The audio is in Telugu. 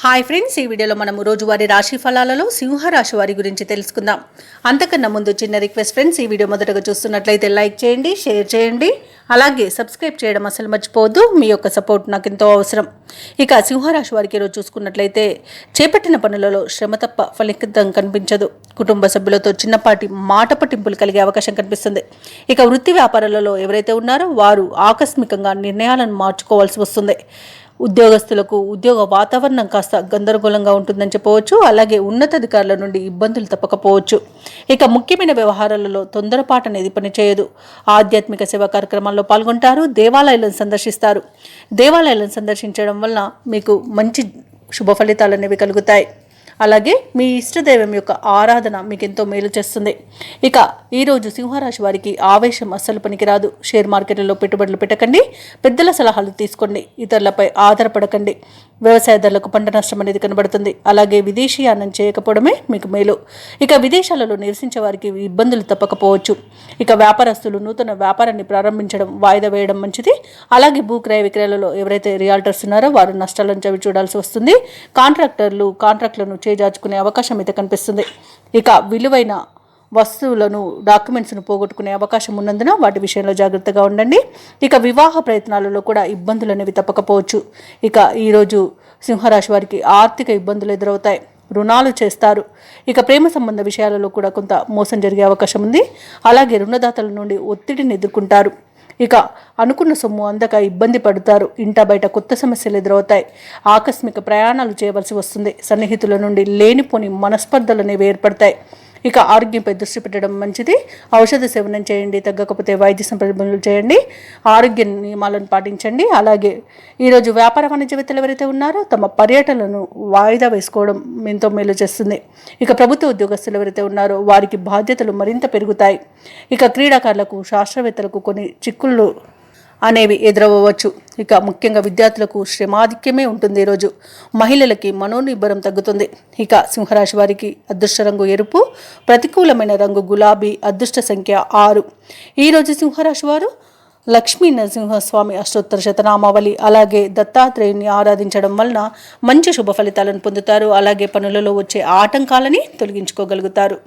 హాయ్ ఫ్రెండ్స్, ఈ వీడియోలో మనం రోజువారీ రాశి ఫలాలలో సింహరాశి వారి గురించి తెలుసుకుందాం. అంతకన్నా ముందు చిన్న రిక్వెస్ట్ ఫ్రెండ్స్, ఈ వీడియో మొదటగా చూస్తున్నట్లయితే లైక్ చేయండి, షేర్ చేయండి, అలాగే సబ్స్క్రైబ్ చేయడం అసలు మర్చిపోవద్దు. మీ యొక్క సపోర్ట్ నాకు ఎంతో అవసరం. ఇక సింహరాశి వారికి ఈరోజు చూసుకున్నట్లయితే చేపట్టిన పనులలో శ్రమ తప్ప ఫలితం కనిపించదు. కుటుంబ సభ్యులతో చిన్నపాటి మాట పట్టింపులు కలిగే అవకాశం కనిపిస్తుంది. ఇక వృత్తి వ్యాపారాలలో ఎవరైతే ఉన్నారో వారు ఆకస్మికంగా నిర్ణయాలను మార్చుకోవాల్సి వస్తుంది. ఉద్యోగస్తులకు ఉద్యోగ వాతావరణం కాస్త గందరగోళంగా ఉంటుందని చెప్పవచ్చు. అలాగే ఉన్నతాధికారుల నుండి ఇబ్బందులు తప్పకపోవచ్చు. ఇక ముఖ్యమైన వ్యవహారాలలో తొందరపాటు అనేది పనిచేయదు. ఆధ్యాత్మిక సేవా కార్యక్రమాల్లో పాల్గొంటారు. దేవాలయాలను సందర్శిస్తారు. దేవాలయాలను సందర్శించడం వలన మీకు మంచి శుభ ఫలితాలు అనేవి కలుగుతాయి. అలాగే మీ ఇష్టదైవం యొక్క ఆరాధన మీకు ఎంతో మేలు చేస్తుంది. ఇక ఈరోజు సింహరాశి వారికి ఆవేశం అస్సలు పనికిరాదు. షేర్ మార్కెట్లలో పెట్టుబడులు పెట్టకండి. పెద్దల సలహాలు తీసుకోండి. ఇతరులపై ఆధారపడకండి. వ్యవసాయదారులకు పంట నష్టం అనేది కనబడుతుంది. అలాగే విదేశీయానం చేయకపోవడమే మీకు మేలు. ఇక విదేశాలలో నివసించే వారికి ఇబ్బందులు తప్పకపోవచ్చు. ఇక వ్యాపారస్తులు నూతన వ్యాపారాన్ని ప్రారంభించడం వాయిదా వేయడం మంచిది. అలాగే భూక్రయ విక్రయాలలో ఎవరైతే రియాల్టర్స్ ఉన్నారో వారు నష్టాలను చవి చూడాల్సి వస్తుంది. కాంట్రాక్టులను చేజార్చుకునే అవకాశం అయితే కనిపిస్తుంది. ఇక విలువైన వస్తువులను డాక్యుమెంట్స్ను పోగొట్టుకునే అవకాశం ఉన్నందున వాటి విషయంలో జాగ్రత్తగా ఉండండి. ఇక వివాహ ప్రయత్నాలలో కూడా ఇబ్బందులు అనేవి తప్పకపోవచ్చు. ఇక ఈరోజు సింహరాశి వారికి ఆర్థిక ఇబ్బందులు ఎదురవుతాయి. రుణాలు చేస్తారు. ఇక ప్రేమ సంబంధ విషయాలలో కూడా కొంత మోసం జరిగే అవకాశం ఉంది. అలాగే రుణదాతల నుండి ఒత్తిడిని ఎదుర్కొంటారు. ఇక అనుకున్న సొమ్ము అందక ఇబ్బంది పడతారు. ఇంట బయట కొత్త సమస్యలు ఎదురవుతాయి. ఆకస్మిక ప్రయాణాలు చేయవలసి వస్తుంది. సన్నిహితుల నుండి లేనిపోని మనస్పర్ధలు అనేవి ఏర్పడతాయి. ఇక ఆరోగ్యంపై దృష్టి పెట్టడం మంచిది. ఔషధ సేవనం చేయండి. తగ్గకపోతే వైద్య సంప్రదింపులు చేయండి. ఆరోగ్య నియమాలను పాటించండి. అలాగే ఈరోజు వ్యాపార వాణిజ్యవేత్తలు ఎవరైతే ఉన్నారో తమ పర్యటనలను వాయిదా వేసుకోవడం ఎంతో మేలు చేస్తుంది. ఇక ప్రభుత్వ ఉద్యోగస్తులు ఎవరైతే ఉన్నారో వారికి బాధ్యతలు మరింత పెరుగుతాయి. ఇక క్రీడాకారులకు, శాస్త్రవేత్తలకు కొన్ని చిక్కులు అనేవి ఎదురవ్వచ్చు. ఇక ముఖ్యంగా విద్యార్థులకు శ్రమాధిక్యమే ఉంటుంది. ఈరోజు మహిళలకి మనోనిబ్బరం తగ్గుతుంది. ఇక సింహరాశి వారికి అదృష్ట రంగు ఎరుపు, ప్రతికూలమైన రంగు గులాబీ, అదృష్ట సంఖ్య 6. ఈరోజు సింహరాశి వారు లక్ష్మీ నరసింహస్వామి అష్టోత్తర శతనామావళి అలాగే దత్తాత్రేయుని ఆరాధించడం వలన మంచి శుభ ఫలితాలను పొందుతారు. అలాగే పనులలో వచ్చే ఆటంకాలని తొలగించుకోగలుగుతారు.